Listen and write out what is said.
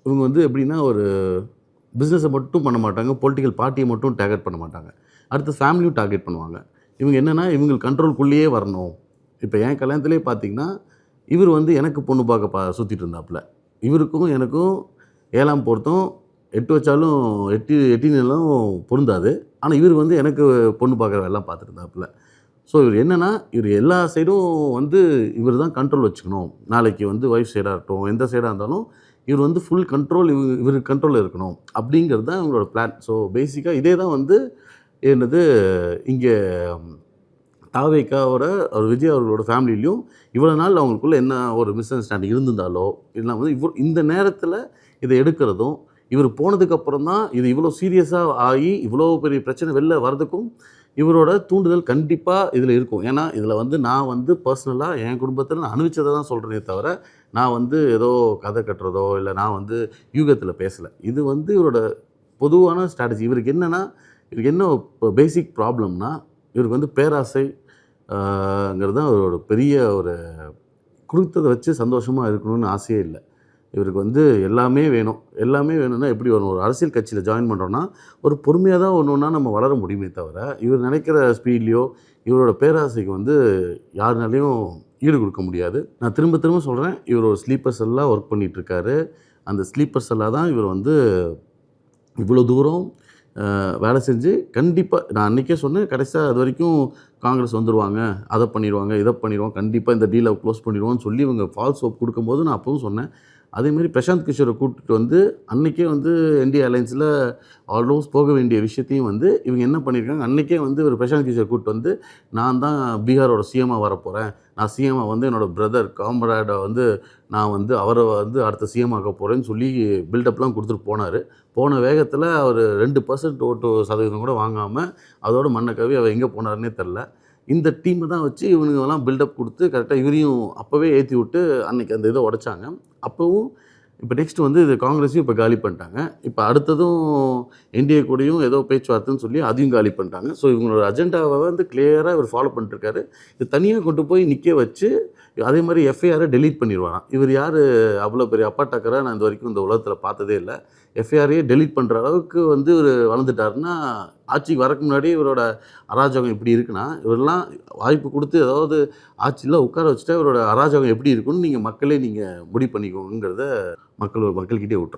இவங்க வந்து எப்படின்னா ஒரு பிஸ்னஸை மட்டும் பண்ண மாட்டாங்க, பொலிட்டிக்கல் பார்ட்டியை மட்டும் டார்கெட் பண்ண மாட்டாங்க. அடுத்து ஃபேமிலியும் டார்கெட் பண்ணுவாங்க. இவங்க என்னென்னா இவங்க கண்ட்ரோல்குள்ளேயே வரணும். இப்போ என் கல்யாணத்திலே பார்த்தீங்கன்னா, இவர் வந்து எனக்கு பொண்ணு பார்க்க சுற்றிட்டு இருந்தாப்புல. இவருக்கும் எனக்கும் 7ஆம் பொருத்தம் 8 வச்சாலும் 8 எட்டினாலும் பொருந்தாது. ஆனால் இவர் வந்து எனக்கு பொண்ணு பார்க்குற வேலைலாம் பார்த்துட்டு இருந்தாப்புல. ஸோ இவர் என்னென்னா, இவர் எல்லா சைடும் வந்து இவர் தான் கண்ட்ரோல் வச்சுக்கணும். நாளைக்கு வந்து ஒய்ஃப் சைடாக இருக்கட்டும், எந்த சைடாக இருந்தாலும் இவர் வந்து ஃபுல் கண்ட்ரோல் இவர் கண்ட்ரோலில் இருக்கணும் அப்படிங்கிறது தான் இவங்களோட பிளான். ஸோ பேசிக்காக இதே தான் வந்து என்னது இங்கே தாவேக்காவோட விஜய் அவர்களோட ஃபேமிலிலையும் இவ்வளோ நாள் அவங்களுக்குள்ள என்ன ஒரு மிஸ் அண்டர்ஸ்டாண்டிங் இருந்திருந்தாலோ, இல்லைனா வந்து இந்த நேரத்தில் இதை எடுக்கிறதும், இவர் போனதுக்கப்புறம் தான் இது இவ்வளோ சீரியஸாக ஆகி இவ்வளோ பெரிய பிரச்சனை வெளில வர்றதுக்கும் இவரோட தூண்டுதல் கண்டிப்பாக இதில் இருக்கும். ஏன்னா இதில் வந்து நான் வந்து பர்சனலாக என் குடும்பத்தில் நான் அனுபவிச்சதை தான் சொல்கிறேனே தவிர, நான் வந்து ஏதோ கதை கட்டுறதோ இல்லை நான் வந்து யூகத்தில் பேசலை. இது வந்து இவரோட பொதுவான ஸ்ட்ராட்டஜி. இவருக்கு என்னென்னா, இவருக்கு என்ன இப்போ பேசிக் ப்ராப்ளம்னா, இவருக்கு வந்து பேராசை ங்கிறது தான் அவரோட பெரிய ஒரு கொடுத்ததை வச்சு சந்தோஷமாக இருக்கணும்னு ஆசையே இல்லை. இவருக்கு வந்து எல்லாமே வேணும். எல்லாமே வேணும்னா எப்படி வரும்? ஒரு அரசியல் கட்சியில் ஜாயின் பண்ணுறோன்னா, ஒரு பொறுமையாக தான் ஒன்று ஒன்றா நம்ம வளர முடியுமே தவிர, இவர் நினைக்கிற ஸ்பீட்லேயோ, இவரோட பேராசைக்கு வந்து யாருனாலையும் ஈடு கொடுக்க முடியாது. நான் திரும்ப திரும்ப சொல்கிறேன், இவர் ஒரு ஸ்லீப்பர் செல்லாக ஒர்க் பண்ணிகிட்ருக்காரு. அந்த ஸ்லீப்பர் செல்லாக தான் இவர் வந்து இவ்வளோ தூரம் வேலை செஞ்சு கண்டிப்பாக நான் அன்றைக்கே சொன்னேன், கடைசியாக அது வரைக்கும் காங்கிரஸ் வந்துடுவாங்க, அதை பண்ணிடுவாங்க, இதை பண்ணிடுவாங்க, கண்டிப்பாக இந்த டீலை க்ளோஸ் பண்ணிடுவோம்னு சொல்லி இவங்க ஃபால்ஸ் ஹோப் கொடுக்கும்போது நான் அப்பவும் சொன்னேன். அதேமாதிரி பிரசாந்த் கிஷோரை கூப்பிட்டுட்டு வந்து அன்றைக்கே வந்து என்டிஏ அலையன்ஸில் ஆல்மோஸ்ட் போக வேண்டிய விஷயத்தையும் வந்து இவங்க என்ன பண்ணியிருக்காங்க, அன்றைக்கே வந்து ஒரு பிரசாந்த் கிஷோரை கூப்பிட்டு வந்து நான் தான் பீகாரோட சிஎம்மாக வரப்போகிறேன், நான் சிஎம்மாக வந்து என்னோடய பிரதர் காம்ரேடை வந்து நான் வந்து அவரை வந்து அடுத்த சிஎம் ஆக்க போகிறேன்னு சொல்லி பில்டப்லாம் கொடுத்துட்டு போனார். போன வேகத்தில் அவர் 2% ஓட்டு சதவீதம் கூட வாங்காமல் அதோட மண்ணை கவி அவர் எங்கே போனார்னே தெரில. இந்த டீமை தான் வச்சு இவனுங்கெல்லாம் பில்டப் கொடுத்து கரெக்டாக இவரையும் அப்போவே ஏற்றி விட்டு அன்றைக்கி அந்த இதை உடைச்சாங்க. அப்போவும் இப்போ நெக்ஸ்ட் வந்து இது காங்கிரஸையும் இப்போ காலி பண்ணிட்டாங்க. இப்போ அடுத்ததும் என்டிஏ கூடயும் ஏதோ பேச்சுவார்த்தைன்னு சொல்லி அதையும் காலி பண்ணிட்டாங்க. ஸோ இவங்களோட அஜெண்டாவை வந்து கிளியராக இவர் ஃபாலோ பண்ணிட்டுருக்காரு. இது தனியாக கொண்டு போய் நிற்க வச்சு அதே மாதிரி எஃப்ஐஆரை டெலீட் பண்ணிடுவாராம். இவர் யார் அவ்வளோ பெரிய அப்பா டக்கரை நான் இது வரைக்கும் இந்த உலகத்தில் பார்த்ததே இல்லை. எஃப்ஐஆரையே டெலீட் பண்ணுற அளவுக்கு வந்து இவர் வளர்ந்துட்டாருன்னா, ஆட்சிக்கு வரக்கு முன்னாடி இவரோட அராஜகம் எப்படி இருக்குன்னா, இவரெல்லாம் வாய்ப்பு கொடுத்து ஏதாவது ஆட்சியில் உட்கார வச்சுட்டா இவரோட அராஜகம் எப்படி இருக்குன்னு நீங்கள் மக்களே நீங்கள் முடிவு பண்ணிக்கோங்கிறத மக்கள்கிட்டே விட்டுறோம்.